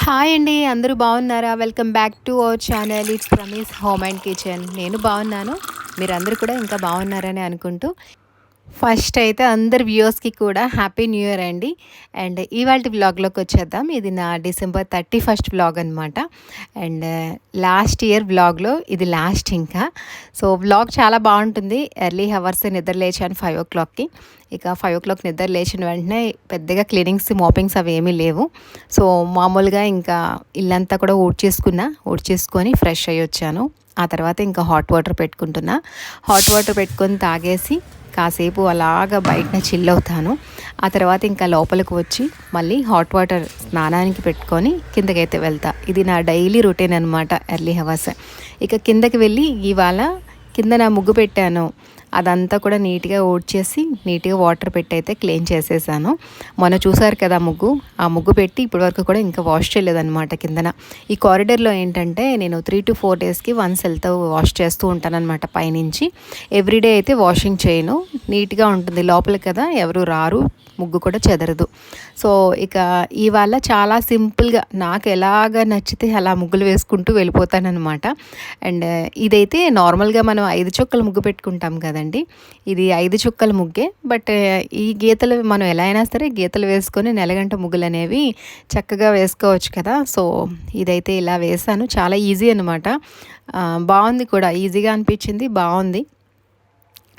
Hi అండి. అందరూ బాగున్నారా? Welcome back to our channel. It's Prami's home and kitchen. నేను బాగున్నాను. మీరందరూ కూడా ఇంకా బాగున్నారని అనుకుంటూ, ఫస్ట్ అయితే అందరు వ్యూవర్స్‌కి కూడా హ్యాపీ న్యూ ఇయర్ అండి. అండ్ ఇవాల్టి వ్లాగ్‌లోకి వచ్చేద్దాం. ఇది నా డిసెంబర్ 31 వ్లాగ్ అనమాట. అండ్ లాస్ట్ ఇయర్ వ్లాగ్‌లో ఇది లాస్ట్ ఇంకా. సో, వ్లాగ్ చాలా బాగుంటుంది. ఎర్లీ హవర్స్ నిద్ర లేచాను 5:00కి. ఇక 5:00 నిద్ర లేచిన వెంటనే పెద్దగా క్లీనింగ్స్, మాపింగ్స్ అవి ఏమీ లేవు. సో, మామూలుగా ఇంకా ఇల్లంతా కూడా ఊడ్చేసుకొని ఫ్రెష్ అయ్యొచ్చాను. ఆ తర్వాత ఇంకా హాట్ వాటర్ పెట్టుకుంటున్నా. హాట్ వాటర్ పెట్టుకొని తాగేసి కాసేపు అలాగా బయటన చిల్ అవుతాను. ఆ తర్వాత ఇంకా లోపలికి వచ్చి మళ్ళీ హాట్ వాటర్ స్నానానికి పెట్టుకొని కిందకైతే వెళ్తా. ఇది నా డైలీ రొటీన్ అనమాట, ఎర్లీ హవర్స్. ఇక కిందకి వెళ్ళి ఇవాళ కింద నా ముగ్గు పెట్టాను, అదంతా కూడా నీట్గా ఊడ్చేసి నీట్గా వాటర్ పెట్టి అయితే క్లీన్ చేసేసాను. మొన్న చూసారు కదా ముగ్గు, ఆ ముగ్గు పెట్టి ఇప్పటివరకు కూడా ఇంకా వాష్ చేయలేదన్నమాట కిందన. ఈ కారిడార్లో ఏంటంటే నేను 3 to 4 డేస్కి వన్స్ వెళ్తూ వాష్ చేస్తూ ఉంటానన్నమాట పైనుంచి. ఎవ్రీడే అయితే వాషింగ్ చేయను. నీట్గా ఉంటుంది లోపల కదా, ఎవరు రారు, ముగ్గు కూడా చెదరదు. సో, ఇక ఇవాళ చాలా సింపుల్గా నాకు ఎలాగ నచ్చితే అలా ముగ్గులు వేసుకుంటూ వెళ్ళిపోతానన్నమాట. అండ్ ఇదైతే నార్మల్గా మనం 5 చుక్కల ముగ్గు పెట్టుకుంటాం కదండి. ఇది 5 చుక్కల ముగ్గే. బట్ ఈ గీతలు మనం ఎలా అయినా సరే గీతలు వేసుకొని నెలగంట ముగ్గులు అనేవి చక్కగా వేసుకోవచ్చు కదా. సో, ఇదైతే ఇలా వేసాను. చాలా ఈజీ అనమాట. బాగుంది కూడా, ఈజీగా అనిపించింది, బాగుంది.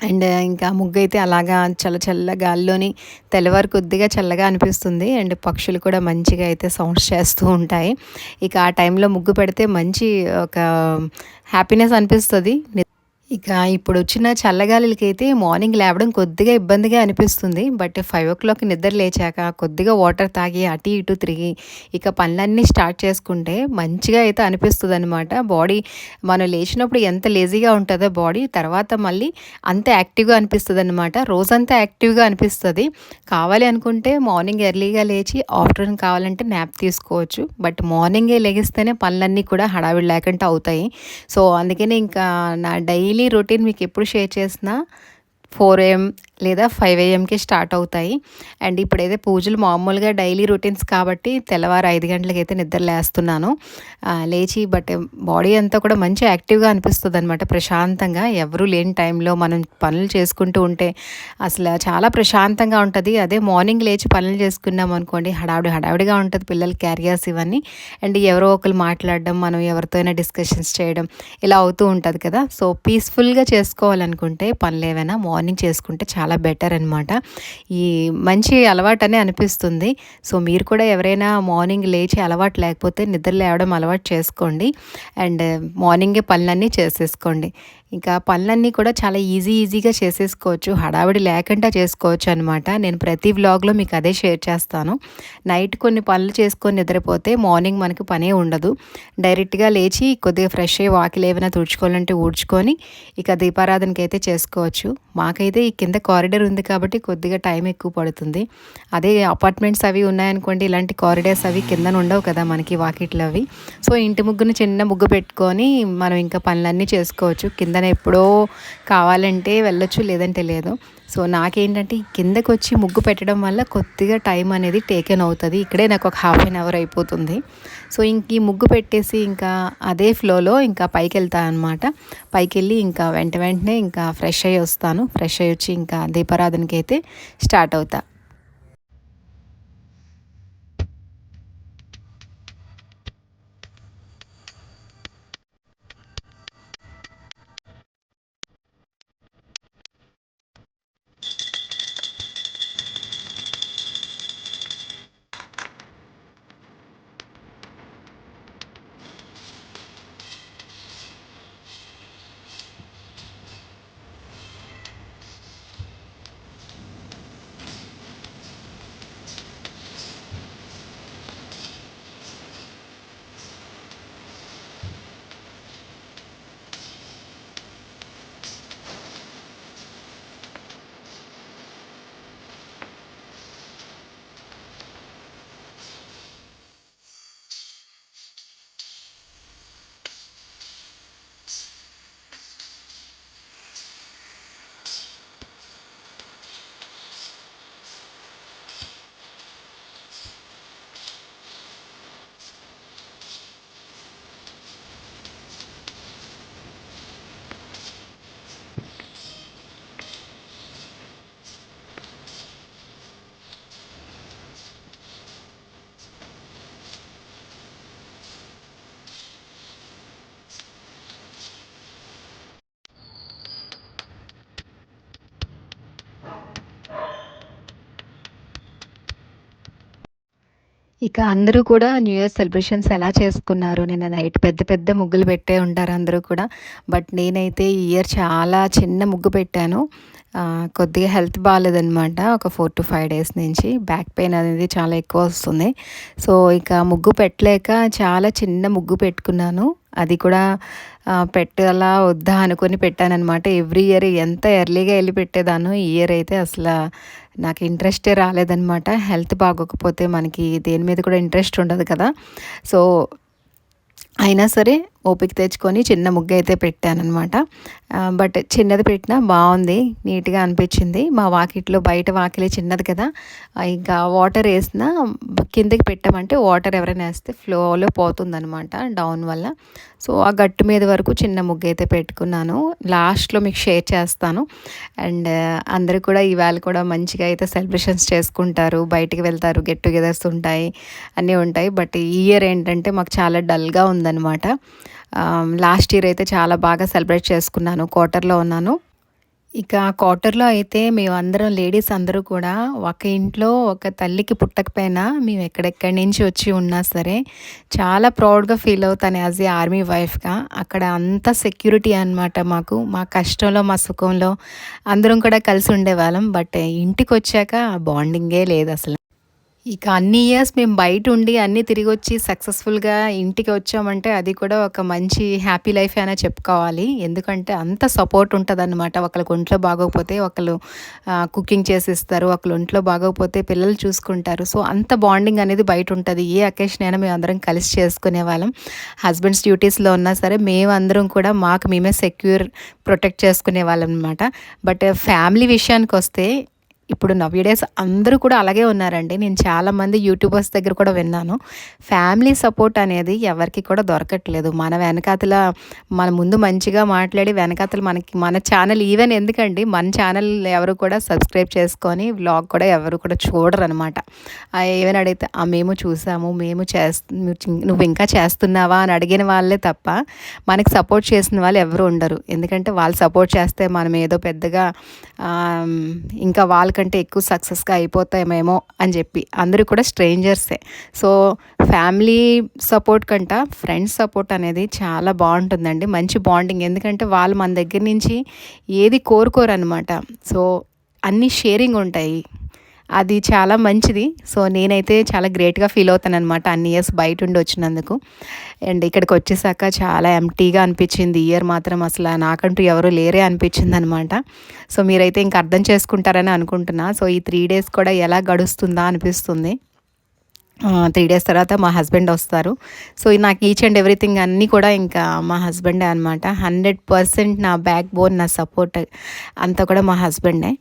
అండ్ ఇంకా ముగ్గైతే అలాగా చల్ల గాల్లోని తెల్లవారు కొద్దిగా చల్లగా అనిపిస్తుంది. అండ్ పక్షులు కూడా మంచిగా అయితే సౌండ్స్ చేస్తూ ఉంటాయి. ఇక ఆ టైంలో ముగ్గు పెడితే మంచి ఒక హ్యాపీనెస్ అనిపిస్తుంది. ఇక ఇప్పుడొచ్చిన చల్లగాలులకైతే మార్నింగ్ లేవడం కొద్దిగా ఇబ్బందిగా అనిపిస్తుంది. బట్ 5:00 నిద్ర లేచాక కొద్దిగా వాటర్ తాగి అటు ఇటు తిరిగి ఇక పనులన్నీ స్టార్ట్ చేసుకుంటే మంచిగా అయితే అనిపిస్తుందనమాట. బాడీ మనం లేచినప్పుడు ఎంత లేజీగా ఉంటుందో బాడీ, తర్వాత మళ్ళీ అంత యాక్టివ్గా అనిపిస్తుందనమాట. రోజంతా యాక్టివ్గా అనిపిస్తుంది. కావాలి అనుకుంటే మార్నింగ్ ఎర్లీగా లేచి ఆఫ్టర్నూన్ కావాలంటే న్యాప్ తీసుకోవచ్చు. బట్ మార్నింగే లెగిస్తేనే పనులన్నీ కూడా హడావిడి లేకుండా అవుతాయి. సో, అందుకని ఇంకా నా డైలీ రొటీన్ మీకు ఎప్పుడు షేర్ చేసినా 4 AM లేదా 5 AMకి స్టార్ట్ అవుతాయి. అండ్ ఇప్పుడైతే పూజలు మామూలుగా డైలీ రొటీన్స్ కాబట్టి తెల్లవారు 5 గంటలకైతే నిద్ర లేస్తున్నాను. లేచి బట్ బాడీ అంతా కూడా మంచి యాక్టివ్గా అనిపిస్తుంది అనమాట, ప్రశాంతంగా. ఎవరూ లేని టైంలో మనం పనులు చేసుకుంటూ ఉంటే అసలు చాలా ప్రశాంతంగా ఉంటుంది. అదే మార్నింగ్ లేచి పనులు చేసుకున్నాం అనుకోండి, హడావిడిగా ఉంటుంది, పిల్లల క్యారియర్స్ ఇవన్నీ. అండ్ ఎవరో ఒకరు మాట్లాడడం, మనం ఎవరితో అయినా డిస్కషన్స్ చేయడం ఇలా అవుతూ ఉంటుంది కదా. సో, పీస్ఫుల్గా చేసుకోవాలనుకుంటే పనులు ఏవైనా మార్నింగ్ చేసుకుంటే చాలా బెటర్ అనమాట. ఈ మంచి అలవాటనే అనిపిస్తుంది. సో, మీరు కూడా ఎవరైనా మార్నింగ్ లేచి అలవాటు లేకపోతే నిద్ర లేవడం అలవాటు చేసుకోండి. అండ్ మార్నింగే పనులన్నీ చేసేసుకోండి. ఇంకా పనులన్నీ కూడా చాలా ఈజీగా చేసేసుకోవచ్చు, హడావిడి లేకుండా చేసుకోవచ్చు అనమాట. నేను ప్రతి వ్లాగ్లో మీకు అదే షేర్ చేస్తాను. నైట్ కొన్ని పనులు చేసుకొని నిద్రపోతే మార్నింగ్ మనకి పనే ఉండదు. డైరెక్ట్గా లేచి కొద్దిగా ఫ్రెష్ అయ్యి వాకిలు ఏమైనా తుడుచుకోవాలంటే ఊడ్చుకొని ఇక దీపారాధనకి అయితే చేసుకోవచ్చు. మాకైతే ఈ కింద కారిడార్ ఉంది కాబట్టి కొద్దిగా టైం ఎక్కువ పడుతుంది. అదే అపార్ట్మెంట్స్ అవి ఉన్నాయనుకోండి, ఇలాంటి కారిడార్స్ అవి కిందన ఉండవు కదా మనకి, వాకిట్లు అవి. సో, ఇంటి ముగ్గుని చిన్న ముగ్గు పెట్టుకొని మనం ఇంకా పనులన్నీ చేసుకోవచ్చు. కిందన ఎప్పుడో కావాలంటే వెళ్ళొచ్చు, లేదంటే లేదు. సో, నాకేంటంటే కిందకి వచ్చి ముగ్గు పెట్టడం వల్ల కొద్దిగా టైం అనేది టేకెన్ అవుతుంది. ఇక్కడే నాకు ఒక ½ an hour అయిపోతుంది. సో, ఇంక ఈ ముగ్గు పెట్టేసి ఇంకా అదే ఫ్లోలో ఇంకా పైకి వెళ్తాను అనమాట. పైకి వెళ్ళి ఇంకా వెంటనే ఇంకా ఫ్రెష్ అయ్యి వస్తాను. ఫ్రెష్ అయ్యి వచ్చి ఇంకా దీపారాధనకి అయితే స్టార్ట్ అవుతా. ఇక అందరూ కూడా న్యూ ఇయర్ సెలబ్రేషన్స్ ఎలా చేసుకున్నారు? నిన్న నైట్ పెద్ద పెద్ద ముగ్గులు పెట్టే ఉంటారు అందరూ కూడా. బట్ నేనైతే ఈ ఇయర్ చాలా చిన్న ముగ్గు పెట్టాను. కొద్దిగా హెల్త్ బాలేదనమాట. ఒక 4-5 డేస్ నుంచి బ్యాక్ పెయిన్ అనేది చాలా ఎక్కువ వస్తుంది. సో, ఇక ముగ్గు పెట్టలేక చాలా చిన్న ముగ్గు పెట్టుకున్నాను. అది కూడా పెట్టాలా వద్దా అనుకుని పెట్టాననమాట. ఎవ్రీ ఇయర్ ఎంత ఎర్లీగా ఎళ్లి పెట్టేదాన్నో, ఈ ఇయర్ అయితే నాకు ఇంట్రెస్టే రాలేదనమాట. హెల్త్ బాగోకపోతే మనకి దేని మీద కూడా ఇంట్రెస్ట్ ఉండదు కదా! సో, అయినా సరే ఓపిక తెచ్చుకొని చిన్న ముగ్గైతే పెట్టాననమాట. బట్ చిన్నది పెట్టినా బాగుంది, నీట్‌గా అనిపించింది. మా వాకిట్లో బయట వాకిలి చిన్నది కదా! ఇంకా వాటర్ ఏసినా కిందకి పెట్టామంటే వాటర్ ఎవరైనా ఏస్తే ఫ్లోలో పోతుందనమాట డౌన్ వల్ల. సో, ఆ గట్టు మీద వరకు చిన్న ముగ్గైతే పెట్టుకున్నాను. లాస్ట్‌లో మీకు షేర్ చేస్తాను. అండ్ అందరూ కూడా ఈవేళ కూడా మంచిగా అయితే సెలబ్రేషన్స్ చేసుకుంటారు. బయటికి వెళ్తారు, గెట్ టుగెదర్స్ ఉంటాయి, అన్నీ ఉంటాయి. బట్ ఈ ఇయర్ ఏంటంటే మాకు చాలా డల్‌గా ఉందనమాట. లాస్ట్ ఇయర్ అయితే చాలా బాగా సెలబ్రేట్ చేసుకున్నాను. క్వార్టర్‌లో ఉన్నాను. ఇక క్వార్టర్‌లో అయితే మేమందరం లేడీస్ అందరూ కూడా ఒక ఇంట్లో ఒక తల్లికి పుట్టకపోయినా మేము ఎక్కడెక్కడి నుంచి వచ్చి ఉన్నా సరే చాలా ప్రౌడ్‌గా ఫీల్ అవుతాను యాస్ ఏ ఆర్మీ వైఫ్‌గా. అక్కడ అంత సెక్యూరిటీ అనమాట మాకు. మా కష్టంలో, మా సుఖంలో అందరం కూడా కలిసి ఉండేవాళ్ళం. బట్ ఇంటికొచ్చాక ఆ బాండింగే లేదసలు. ఇక అన్ని ఇయర్స్ మేము బయటుండి అన్నీ తిరిగొచ్చి సక్సెస్‌ఫుల్‌గా ఇంటికి వచ్చామంటే అది కూడా ఒక మంచి హ్యాపీ లైఫే అనే చెప్పుకోవాలి. ఎందుకంటే అంత సపోర్ట్ ఉంటదనమాట. ఒకళ్ళకి ఒంట్లో బాగోకపోతే ఒకళ్ళు కుకింగ్ చేసిస్తారు. ఒకళ్ళు ఒంట్లో బాగోకపోతే పిల్లలు చూసుకుంటారు. సో, అంత బాండింగ్ అనేది బయటుంటది. ఏ అకేషన్ అయినా మేమందరం కలిసి చేసుకునేవాళ్ళం. హస్బెండ్స్ డ్యూటీస్‌లో ఉన్నా సరే మేమందరం కూడా మాకు మేమే ప్రొటెక్ట్ చేసుకునేవాళ్ళం అనమాట. బట్ ఫ్యామిలీ విషయానికొస్తే ఇప్పుడు నవ్‌డేస్ అందరూ కూడా అలాగే ఉన్నారండి. నేను చాలామంది యూట్యూబర్స్ దగ్గర కూడా విన్నాను. ఫ్యామిలీ సపోర్ట్ అనేది ఎవరికీ కూడా దొరకట్లేదు. మన ముందు మంచిగా మాట్లాడి వెనకాతల మన ఛానల్ ఈవెన్ ఎందుకండి మన ఛానల్ ఎవరు కూడా సబ్స్క్రైబ్ చేసుకొని వ్లాగ్ కూడా ఎవరు కూడా చూడరనమాట. ఏమైనా అడిగితే మేము చూసాము, నువ్వు ఇంకా చేస్తున్నావా అని అడిగిన వాళ్ళే తప్ప మనకి సపోర్ట్ చేసిన వాళ్ళు ఎవరు ఉండరు. ఎందుకంటే వాళ్ళు సపోర్ట్ చేస్తే మనం ఏదో పెద్దగా ఇంకా వాళ్ళకంటే ఎక్కువ సక్సెస్‌గా అయిపోతామేమో అని చెప్పి అందరూ కూడా స్ట్రేంజర్సే. సో, ఫ్యామిలీ సపోర్ట్ కంట ఫ్రెండ్స్ సపోర్ట్ అనేది చాలా బాగుంటుందండి. మంచి బాండింగ్. ఎందుకంటే వాళ్ళు మన దగ్గర నుంచి ఏది కోరుకోరనమాట. సో, అన్నీ షేరింగ్ ఉంటాయి. అది చాలా మంచిది. సో, నేనైతే చాలా గ్రేట్‌గా ఫీల్ అవుతాననమాట అన్ని ఇయర్స్ బయటుండి వచ్చినందుకు. అండ్ ఇక్కడికొచ్చేసాక చాలా ఎంప్టీగా అనిపించింది. ఈ ఇయర్ మాత్రం అసల నాకంటూ ఎవరు లేరే అనిపించిందనమాట. సో, మీరైతే ఇంక అర్థం చేసుకుంటారని అనుకుంటున్నా. సో, ఈ 3 డేస్ కూడా ఎలా గడుస్తుందా అనిపిస్తుంది. 3 డేస్ తర్వాత మా హస్బెండ్ వస్తారు. సో, నాకు ఈచ్ అండ్ ఎవ్రీథింగ్ అన్నీ కూడా ఇంకా మా హస్బెండే అనమాట. 100% నా బ్యాక్ బోన్, నా సపోర్ట్ అంతా కూడా మా హస్బెండే.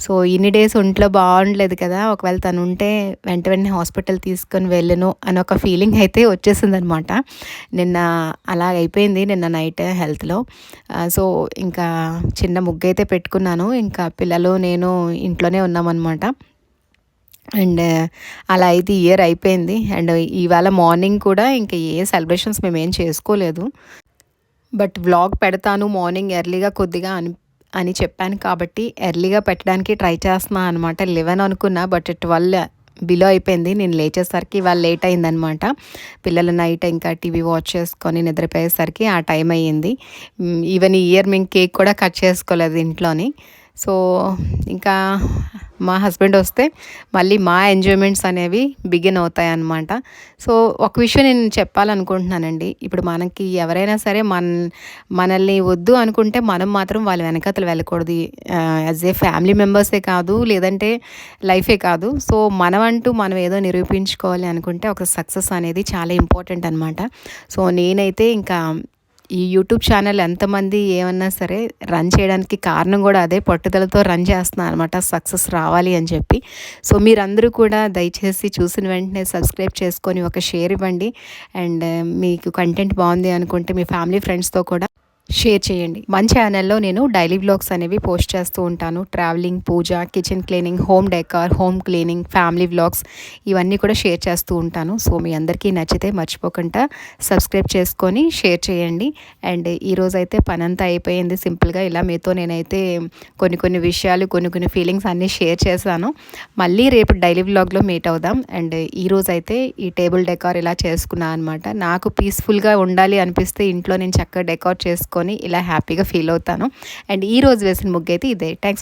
సో, ఇన్ని డేస్ ఒంట్లో బాగుండలేదు కదా! ఒకవేళ తను ఉంటే వెంటనే హాస్పిటల్ తీసుకొని వెళ్ళను అని ఒక ఫీలింగ్ అయితే వచ్చేసిందనమాట. నిన్న అలాగైపోయింది నిన్న నైట్ హెల్త్‌లో. సో, ఇంకా చిన్న ముగ్గైతే పెట్టుకున్నాను. ఇంకా పిల్లలు, నేను ఇంట్లోనే ఉన్నామనమాట. అండ్ అలా అయితే ఇయర్ అయిపోయింది. అండ్ ఇవాళ మార్నింగ్ కూడా ఇంకా ఏ సెలబ్రేషన్స్ మేమేం చేసుకోలేదు. బట్ వ్లాగ్ పెడతాను మార్నింగ్ ఎర్లీగా కొద్దిగా అని చెప్పాను కాబట్టి ఎర్లీగా పెట్టడానికి ట్రై చేస్తున్నాను అనమాట. 11 అనుకున్నా బట్ 12 బిలో అయిపోయింది. నేను లేచేసరికి ఇవాళ లేట్ అయిందనమాట. పిల్లలు నైట్ ఇంకా టీవీ వాచ్ చేసుకొని నిద్రపోయేసరికి ఆ టైం అయ్యింది. ఈవెన్ ఈ ఇయర్ మేము కేక్ కూడా కట్ చేసుకోలేదు ఇంట్లోని. సో, ఇంకా మా హస్బెండ్ వస్తే మళ్ళీ మా ఎంజాయ్మెంట్స్ అనేవి బిగిన్ అవుతాయన్నమాట. సో, ఒక విషయం నేను చెప్పాలనుకుంటున్నానండి. ఇప్పుడు మనకి ఎవరైనా సరే మనల్ని వద్దు అనుకుంటే మనం మాత్రం వాళ్ళ వెనకాతల వెళ్ళకూడదు. యాజ్ ఏ ఫ్యామిలీ మెంబర్సే కాదు, లేదంటే లైఫే కాదు. సో, మనం ఏదో నిరూపించుకోవాలి అనుకుంటే ఒక సక్సెస్ అనేది చాలా ఇంపార్టెంట్ అనమాట. సో, నేనైతే ఇంకా ఈ యూట్యూబ్ ఛానల్ ఎంతమంది ఏమన్నా సరే రన్ చేయడానికి కారణం కూడా అదే. పట్టుదలతో రన్ చేస్తున్నాను అనమాట సక్సెస్ రావాలి అని చెప్పి. సో, మీరందరూ కూడా దయచేసి చూసిన వెంటనే సబ్స్క్రైబ్ చేసుకొని ఒక షేర్ ఇవ్వండి. అండ్ మీకు కంటెంట్ బాగుంది అనుకుంటే మీ ఫ్యామిలీ ఫ్రెండ్స్తో కూడా షేర్ చేయండి. మన ఛానల్‌లో నేను డైలీ వ్లాగ్స్ అనేవి పోస్ట్ చేస్తూ ఉంటాను. Travelling, puja, kitchen cleaning, home decor, home cleaning, family vlogs ఇవన్నీ కూడా షేర్ చేస్తూ ఉంటాను. సో మీ అందరికీ నచ్చితే మర్చిపోకుండా సబ్స్క్రైబ్ చేసుకొని షేర్ చేయండి. అండ్ ఈరోజైతే పనంతా అయిపోయింది. సింపుల్‌గా ఇలా మీతో నేనైతే కొన్ని విషయాలు, కొన్ని ఫీలింగ్స్ అన్నీ షేర్ చేశాను. మళ్ళీ రేపు డైలీ వ్లాగ్‌లో మీట్ అవుదాం. అండ్ ఈరోజైతే ఈ టేబుల్ డెకార్ ఇలా చేసుకున్నాను అనమాట. నాకు పీస్‌ఫుల్‌గా ఉండాలి అనిపిస్తే ఇంట్లో నేను చక్కగా డెకార్ చేసుకొని ఇలా హ్యాపీగా ఫీల్ అవుతాను. అండ్ ఈరోజు వేసిన ముగ్గైతే ఇదే. Thanks for